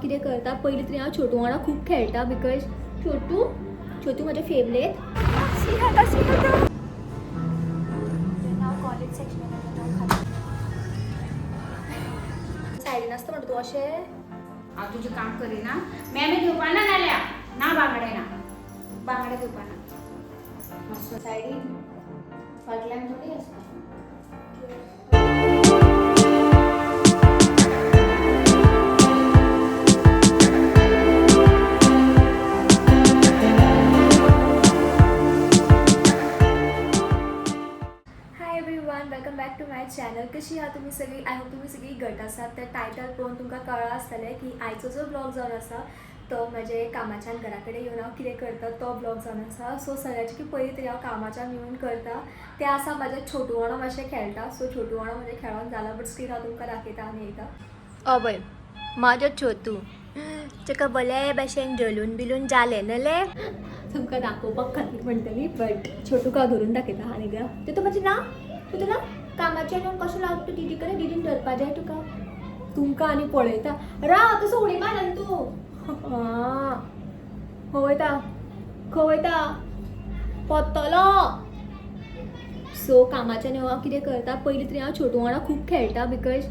कितें करता पयलीं तरी हांव छोटू वांगडा खूब खेळटा बिकॉज छोटू म्हजें फेवरेट. हांव कॉलेज सेक्शनान सायडीन आसता म्हणटा तूं अशें हांव तुजें काम करिना. मेमे घेवपाना नाल्या ना बांगडे ना बांगडे घेवपाना. मातसो सायडीन फाटल्यान थोडी आसता. Welcome back to my channel. कशी आहात तुम्ही सगळी? आय होप तुम्ही सगळी घट आसात. तर टायटल पळोवन तुमकां कळ्ळां आसतलें की आयचो जो ब्लॉग जावन आसा तो म्हजे कामाच्यान घरा कडेन येवन हांव कितें करता तो ब्लॉग जावन आसा. सो सगळ्याची की पयलीं तरी हांव कामाच्यान येवन करता तें आसा म्हाजें छोटू वांगडा मातशें खेळटा. सो छोटू वांगडा म्हजें खेळोन जालां बट स्टील हांव तुमकां दाखयता आनी येता. पळय म्हाजो छोटू ताका बरे भशेन जलून बिलून जालें नले तुमकां दाखोवपाक खातीर म्हणटली बट छोटूका धरून दाखयता आनी कितें तें म्हजें ना तूं ना कामाच्या येवन कशें लागता दिदी कडेन दिदीन धरपा जाय तुका तुमकां आनी पळयता राव तसो उडी मार न्हू तूं. खंय वयता पत्तलो. सो कामाच्यान हांव कितें करता पयलीं तरी हांव छोटू वांगडा खूब खेळटा बिकॉज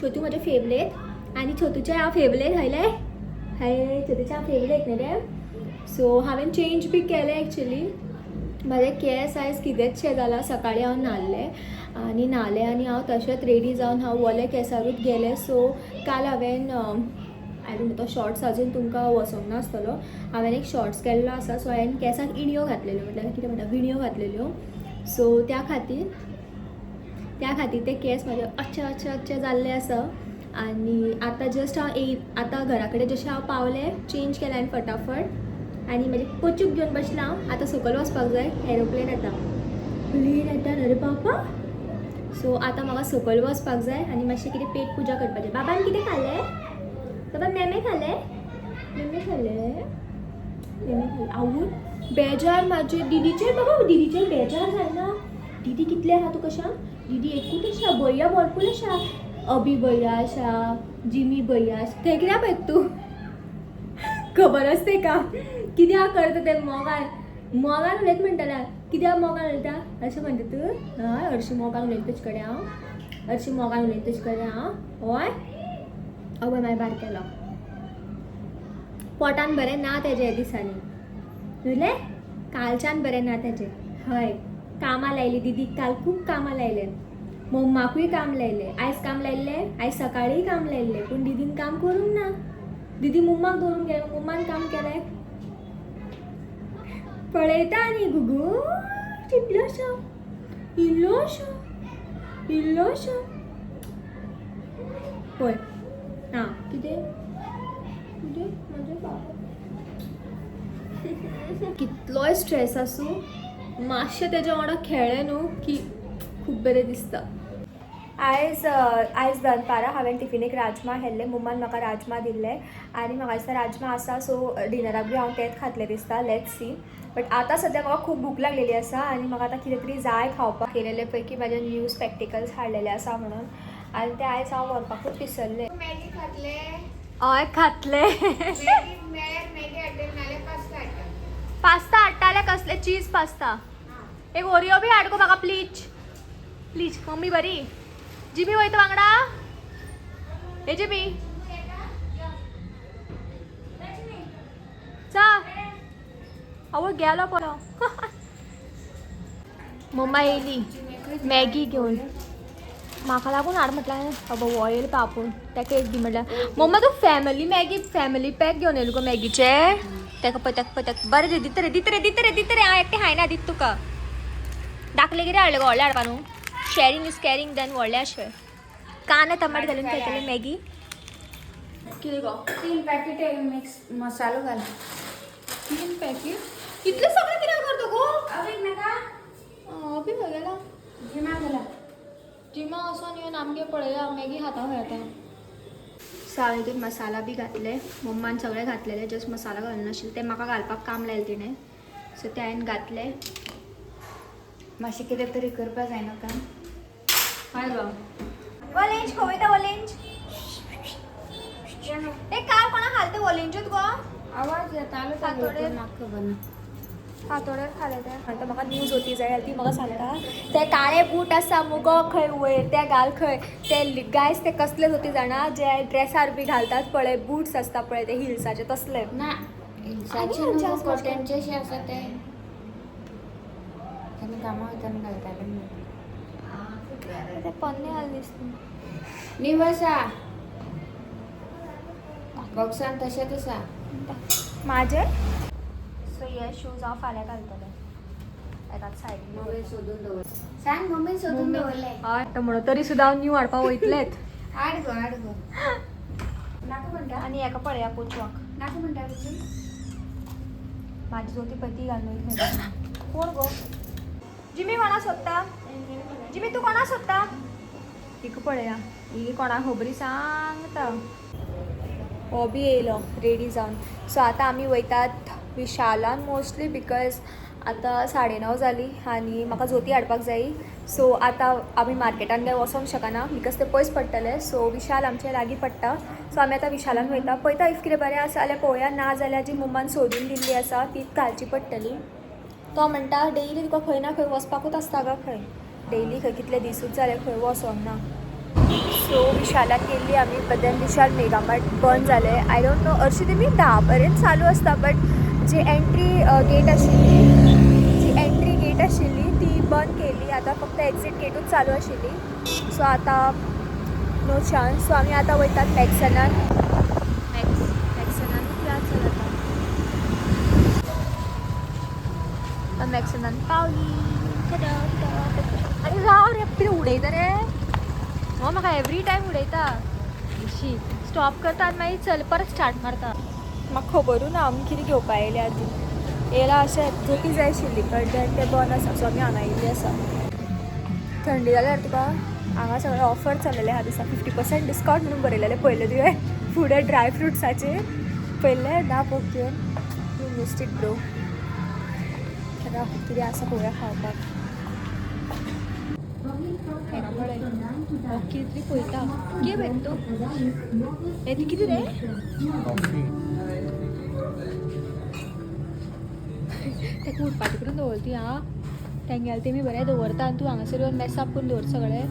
छोटू म्हजें फेवरेट आनी छोटूचें हांव फेवरेट हाय छोटूचें हांव फेवरेट न्ही रे. सो हांवें चेंज बी केलें एक्चुली. म्हाजे केस आयज कितेंच शें जालां. सकाळीं हांव न्हालें आनी हांव तशेंच रेडी जावन हांव ओले केंसारूच गेलें. सो काल हांवें आय डोंट नो तो शॉर्ट्स आजून तुमकां वचोंक नासतलो. हांवें एक शॉर्ट्स केल्लो आसा. सो हांवें केंसाक इणयो घातलेल्यो म्हटल्यार कितें म्हणटा विणयो घातलेल्यो. सो त्या खातीर ते केंस म्हाजे अच्छे जाल्ले आसा. आनी आतां जस्ट हांव आतां घरा कडेन जशें हांव पावलें चेंज केलें हांवें फटाफट आनी म्हाजी पचूक घेवन बसलां हांव. आतां सकयल वचपाक जाय. एरोप्लेन येता न्हू रे बाबा. सो आतां म्हाका सकयल वचपाक जाय आनी मातशें कितें पेट पुजा करपाचें. बाबान कितें खालें? बाबा मेमे खालें आवय बेजार म्हाजे दिदीचेर बेजार जायना. दिदी कितले आहा तुका सांग? दिदी एकूच आसा. भैया भरपूर आसा. अभी भैया आसा जिमी भैया आसा. ते कित्याक पळयता तूं खबर आसते का कित्याक करता ते मोगान उलयता म्हणटाल्या कित्याक मोगान उलयता अशें म्हणटा तूं? हय हरशीं मोगान उलयता तुजे कडेन हांव हय अवय मागीर बार केलो. पोटान बरें ना तेजें ह्या दिसांनी न्हूले. कालच्यान बरें ना तेजें. हय कामां लायली दीदीक काल खूब कामां लायलें. मम्माकूय काम लायलें. आयज काम लायिल्लें आयज सकाळीं काम लायिल्लें पूण दीदीन काम करूंक ना. दीदी मम्माक दवरून गेलो. मम्मान काम केलें पळयता आनी गुगू चितलोसो इल्लोसो पळय आं कितें म्हजें बाबा कितलोय स्ट्रेस आसूं मातशें तेज्या वांगडा खेळ्ळें न्हू की खूब बरें दिसता. आयज दनपारां हांवें टिफिनेक राजमा हेल्ले. मम्मान म्हाका राजमा दिल्ले आनी म्हाका दिसता राजमा आसा सो डिनराक बी हांव तेंच खातलें दिसता. Let's see. बट आतां सद्या म्हाका खूब भूक लागलेली आसा आनी म्हाका आतां कितें तरी जाय खावपाक. केलेले पैकी म्हाजे न्यू स्पेक्टिकल्स हाडलेले आसा म्हणून आनी ते आयज हांव व्हरपाकूच विसरलें. मॅगी खातले हय खातले. मॅगी हाडले नाल्या पास्ता हाडटाले कसले चीज पास्ता. एक ओरियो बी हाड गो म्हाका प्लीज मम्मी बरी. जिमी वयता वांगडा हे जिमी चा आवय गेलो पळो. मम्मा येयली मॅगी घेवन म्हाका लागून हाड म्हटल्यार बाबा वॉयल पापून ताका एक दी म्हटल्यार मम्मा तूं फॅमिली पॅक घेवन येयलो गो मॅगीचे. ताका पळय बरें दिता रे हांव एकटें खायना दिता तुका. धाकले कितें हाडले गो व्हडले हाडपा न्हू. शेअरिंग इज कॅरिंग देन व्हडलें अशें. कांदे टमाट घालून केलेली मॅगी. कितें गो 3 पॅकेट मिक्स मसालो घाल. 3 पॅकेट इतलें सगळें कित्याक करता गो? अभी नाका अभी गेला जिमा गेला जिमा वचोन येवन आमगे पळया मॅगी खाता खंय आतां. सो हांवें तितून मसाला बी घातले. मम्मान सगळें घातलेलें जस्ट मसाला घालून नाशिल्ले तें म्हाका घालपाक काम लायलें तिणें. सो तें हांवें घातलें. मातशें कितें तरी करपा जायना काम. हय गो वलेंज खंय वयता वलेंज ए काय कोणा खालते ओलिंजूत गो आवाज येता आलो फातोडेर. म्हाका खबर ना फातोडेर खाले ते म्हणटा म्हाका न्यूज होती जाय ती म्हाका सांगता ते काळे बूट आसा मुगो खंय वयर ते घाल खंय ते गायज ते कसले होती जाणा जे ड्रेसार बी घालतात पळय बूट्स आसता पळय ते हिल्साचे तसले ना हिल्साचे आमचे न्हू आसपास कॉटनचे आसा ते आमी कामां वयताना घालताले ते पन्ने घाल दिसता नीव आसा बॉक्सान तशेंच आसा माझे सो हे शूज हांव फाल्यां घालतलें येतात सायडीन मम्मी सोदून दवर सांग मम्मी सोदून दवरले हय म्हणून तरी सुद्दां हांव न्यू हाडपाक वयतलेत हाड गो नाका म्हणटा आनी हेका पळया पोचवाक नाका म्हणटा विचून माझी जोती पती घालून कोण गो जिमी कोणा सोदता जिमी तू कोणा सोदता हिका पळया ही कोणा खबरी सांगता हो बी येयलो रेडी जावन सो आतां आमी वयतात विशालान मोस्टली बिकॉज आतां 9:30 जाली आनी म्हाका जोती हाडपाक जायी सो आतां आमी मार्केटान काय वचोंक शकना बिकॉज ते पयस पडटले सो विशाल आमचे लागीं पडटा सो आमी आतां विशालान वयता पळयता इफ कितें बरें आसा जाल्यार पळोवया ना जाल्यार जी मम्मान सोदून दिल्ली आसा तीच घालची पडटली तो म्हणटा डेयली तुका खंय ना खंय वचपाकूच आसता गा खंय डेयली खंय कितले दिसूच जाले खंय वचोंक ना सो विशालात गेल्ली आमी बट देन विशाल मेगामार्ट बंद जालें आय डोंट नो हरशीं तेमी 10 पर्यंत चालू आसता बट जी एंट्री गेट आशिल्ली ती बंद केली आतां फक्त एक्झीट गेटूच चालू आशिल्ली सो आतां नो चान्स सो आमी आतां वयतात मॅक्सनान याद चलता मॅक्सनान पावली आरे राव रे कितें उडयता रे हो म्हाका एवरी टायम उडयता शी स्टॉप करता आनी मागीर चल परत स्टार्ट मारता म्हाका खबरू ना आमी कितें घेवपा येयले आदी येयला अशें जोती जाय आशिल्ली बट देन ते बंद आसा सो आमी हांगा येयल्ली आसा थंडी जाल्यार तुका हांगा सगळे ऑफर चललेले ह्या दिसा 50% डिस्कावंट म्हणून बरयलेले पयले तुवें फुडें ड्राय फ्रुट्साचेर पयले ना पोकेन यू मिस्ड इट ब्रो कितें आसा पळोवया खावपाक कितली पळयता कितें बेग तो हे ती कितें रे तेका उरपाटी करून दवरती आं तेंगेले तेमी बरें दवरता आनी तूं हांगासर येवन मॅसाप करून दवर सगळें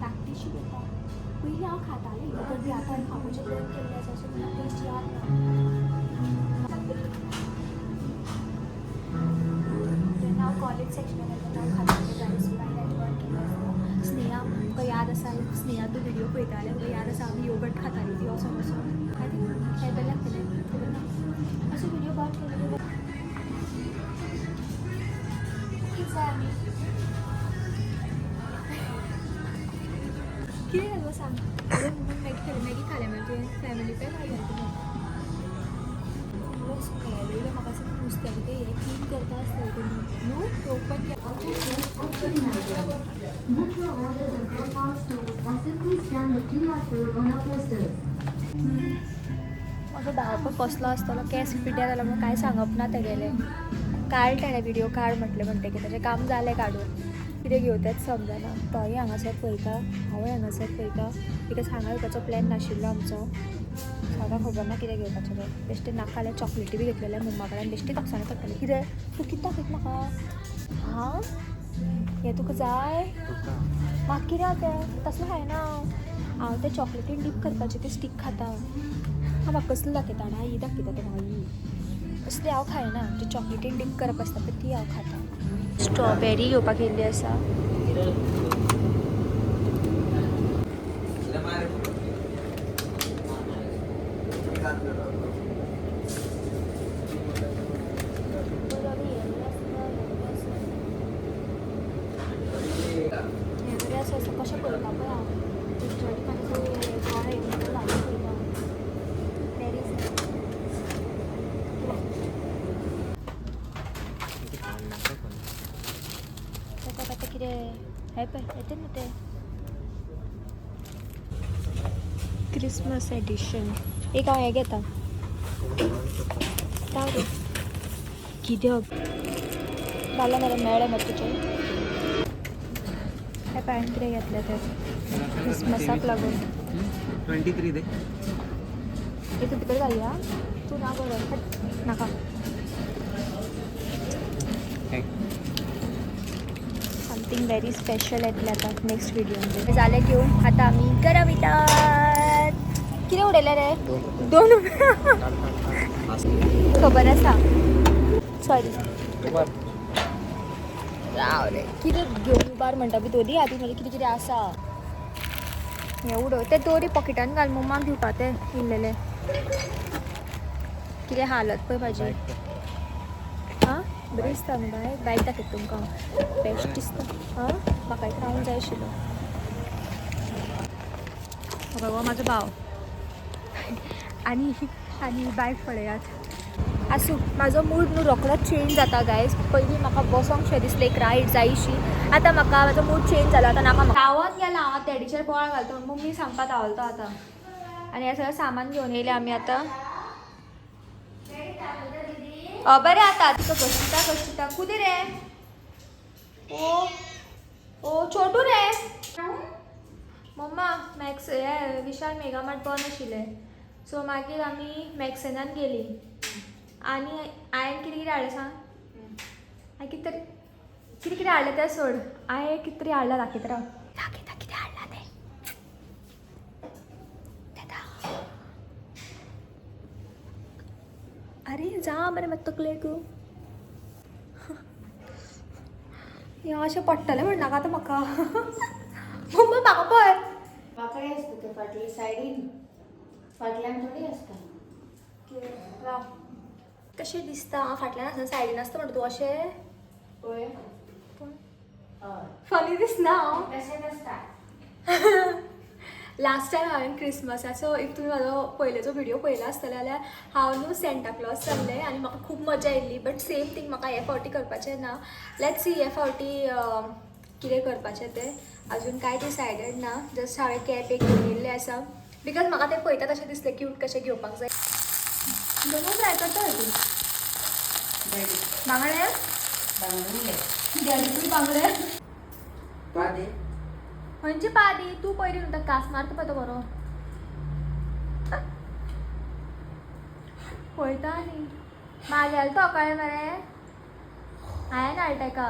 ताकतीशी घेता पयलीं हांव खातालें योगर्ट बी आतां खावपाचें बंद केल्लें आसा सो म्हाका टेस्ट याद ना हांव कॉलेज सेक्शनान येता हांव खातालें रायस भायर बंद केल्लें आसा स्नेहा तुका याद आसा स्नेहा तूं व्हिडियो पळयतालें तुका याद आसा आमी योगर्ट खातालीं ती वचोन वचोन आय थिंक हें बरें लागतलें खबर ना अशें व्हिडियो बंद केल्ले कितें जाय आमी कितें घालूं सांग मॅगी खालें मागीर तुवें फॅमिली पॅक घालूं स्मेल म्हाका नुस्त्याचें तें हें क्लीन करता आसता न्हू ओपन असो धांवपक कसलो आसतलो केंस पिड्ड्यार जालो म्हणून कांय सांगप ना तेगेलें काड ताणें व्हिडियो काड म्हटलें म्हणटकीर ताचें काम जालें काडून कितें घेवं तेंच समजना तोय हांगासर पळयता हांवूय हांगासर पळयता बिकॉज हांगा येवपाचो प्लॅन नाशिल्लो आमचो म्हाका खबर ना कितें घेवपाचें तें बेश्टें नाका जाल्यार चॉकलेटी बी घेतलेले मम्मा कडल्यान बेश्टें तोखसाणें पडटलें कितें तूं कितें दाखयत म्हाका हां हें तुका जाय म्हाका कितें तें तसलें खायना हांव तें चॉकलेटीन डीप करपाचें तें स्टीक खाता हांव म्हाका कसलें दाखयता ना ही दाखयता तें म्हाका ही असलें हांव खायना जें चॉकलेटीन डीप करप आसता पळय ती हांव खाता स्ट्रॉबेरी घेवपाक येयल्ली आसा कशें पळयता पळय हांव कितें हें पळय येता न्हू तें क्रिसमस एडिशन एक हांव हें घेता कित्याक बाला मला मेळ्ळें मात तुजें हे पॅन्ट कितें घेतलें ते क्रिसमसाक लागून 23 दे एक भितर घालया तूं ना बरो हट नाका समथिंग व्हेरी स्पेशल येतलें आतां नेक्स्ट व्हिडिओ जालें घेवन आतां आमी घरा वयतात कितें उडयलें रे 2 खबर आसा सॉरी राव रे कितें घेवन बार म्हणटा पळय दोरी आदी म्हणजे कितें कितें आसा हें उडय तें दोरी पॉकेटान घाल मम्माक दिवपा तें इल्लेलें कितें हालत पळय म्हाजी हां बरी दिसता न्हू बाय बायक दाखयता तुमकां बेस्ट दिसता हां म्हाका एक रावंड जाय आशिल्लो हो म्हाजो भाव आनी बायक पळयात आसूं म्हाजो मूड न्हू रोखडोच चेंज जाता गायज पयलीं म्हाका बसोंक शें दिसलें एक रायड जायशी आतां म्हाका म्हाजो मूड चेंज जालो आतां नाका धांवत गेला हांव तेडीचेर बोवाळ घालता मम्मी सांगपा धांवलतो आतां आनी हें सगळें सामान घेवन येयलें आमी आतां बरें आतां तुका कश्टिता कुदी रे ओ छोटू रे मम्मा मॅक्स हे विशाल मेगामार्ट बंद आशिल्लें सो मागीर आमी मॅक्सेनान गेली आनी हांवें कितें कितें हाडलें सांग हांवें कितें कितें हाडलें तें सोड हांवें कितें तरी हाडलां दाखयता राव दाखयता कितें हाडलां तें अरे जा मरे मात तकलेक हें अशें पडटलें म्हणनाका आतां म्हाका मम्मा म्हाका पळय वाकडे असतं ते फाटली सायडीन फाटल्यान थोडी असता राव कशें दिसता फाटल्यान आसता सायडीन आसता म्हणटा तूं अशें पळय फनी दिसना तशेंच आसता लास्ट टायम हांवें क्रिसमसाचो इफ तुमी म्हाजो पयलेचो व्हिडिओ पळयलो आसतलें जाल्यार हांव न्हू सेंटा क्लॉज जाल्लें आनी म्हाका खूब मजा येयल्ली बट सेम थींग म्हाका हे फावटी करपाचें ना लेट्स सी हे फावटी कितें करपाचें तें अजून कांय डिसायडेड ना जस्ट हांवें कॅप एक घेवन येयल्लें आसा बिकॉज म्हाका तें पळयता तशें दिसलें क्यूट कशें घेवपाक जाय दोनूय ट्राय करता तूं बांगडे देडूय बांगडे खंयची पादी तूं पयली न्हू कास मारता पळय तो बरो पळयता न्ही मागेल तो कळ्ळें मरे हांवें हाडलें ताका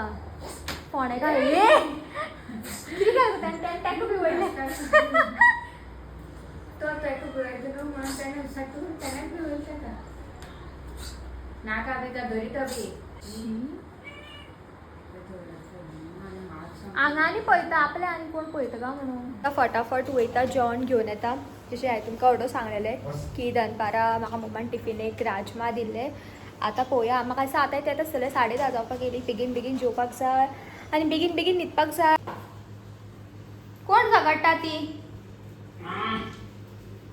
फोंडे घाल कितें घालता ताका पिवयलें तो ताका पिवयता न्हू म्हणून ताणें साकून ताणें पिवयलें ताका नाका बिका धरीत बी आंगांनी पळयता आपले आनी कोण पळयता काय म्हणून फटाफट वयता जेवण घेवन येता जशें हांवें तुमकां अर्दो सांगलेलें की दनपारां म्हाका मम्मान टिफीन एक राजमा दिल्ले आतां पळोवया म्हाका दिसता आतां तेत आसतलें 10:30 जावपाक येयली बेगीन बेगीन जेवपाक जाय आनी बेगीन बेगीन न्हिदपाक जाय कोण झगडटा ती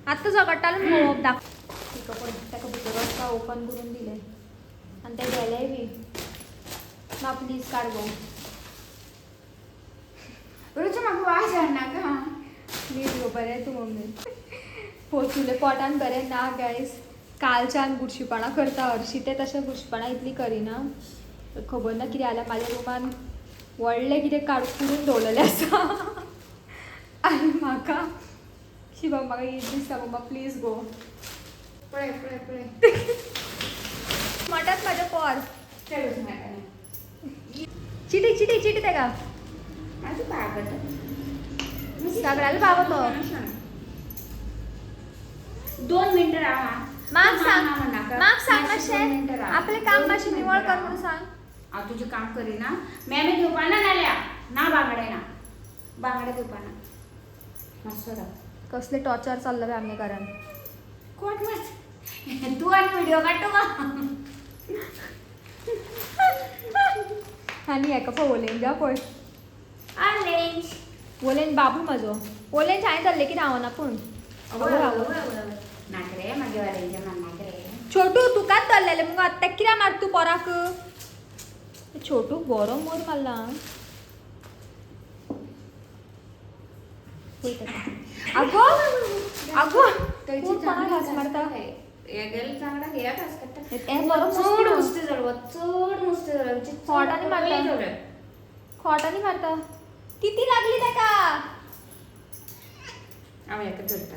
आतां झगडटालो मोब ताका भितर वचपा ओपन करून दिलें आनी ते गेलेय बी ना प्लीज काड गो रुची म्हाका वास हाडनाका नीट गो बरें तूं मम्मी पोचुलें पोटान बरें ना गायज कालच्यान बुरशीपणां करता हरशीं तें तशें बुरशीपणां इतली करिना खबर ना कितें जाल्यार म्हाज्या रुमान व्हडलें कितें करून दवरलेलें आसा आनी म्हाका शिवा म्हाका हीट दिसता मम्मा प्लीज गो पळय पळय पळय मटात म्हाजें पोर चल नाका चिटी चिटी चिटी तेका आजू पागत सगळ्याला पावो तो 2 मिनटं राहा माग सांग मातशें आपलें काम मातशें निवळ कर म्हणून सांग हांव तुजें काम करिना मेमे घेवपाना नाल्या ना बांगडे ना बांगडे घेवपाना मातसो राव कसले टॉर्चर चल्ला बे आमगे घरान कोट मात तूं आनी व्हिडिओ काडटो आनी हेका पळय ओलेन जा पळय ऑरेंज ओलेन बाबू म्हाजो ओलेन हांवें धरलें की रावना पूण नाकरे मागे ऑरेंज नाकरे छोटू तुकाच धरलेलें मुगो आतां कित्याक मार तूं पोराक छोटू बरो मोर मारला आगो आगो कोणाक घास मारता गेल चांगला घ्या कास हे बरं मस्त चढ ना. नुसते जळवा चढ नुसते जळवा खोटाने मारता. खोटाने मारता किती लागली त्याका आम्ही एका चढता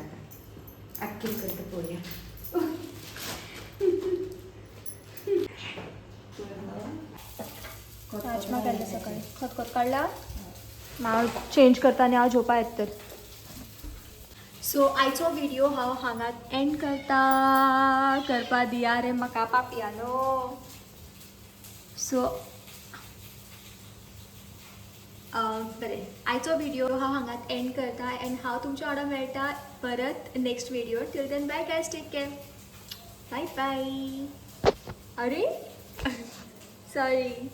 अख्खी करतो पोळ्या राजमा काढले सकाळी खतखत काढला माळ चेंज करताना हांव झोपा येत तर सो आयचो व्हिडिओ हांव हांगात एंड करपा दिया रे म्हाका पापियानो सो बरें आयचो व्हिडिओ हांव हांगात एंड करता एंड हांव तुमच्या वांगडा मेळटा परत next video till then bye guys take care bye bye अरे सॉरी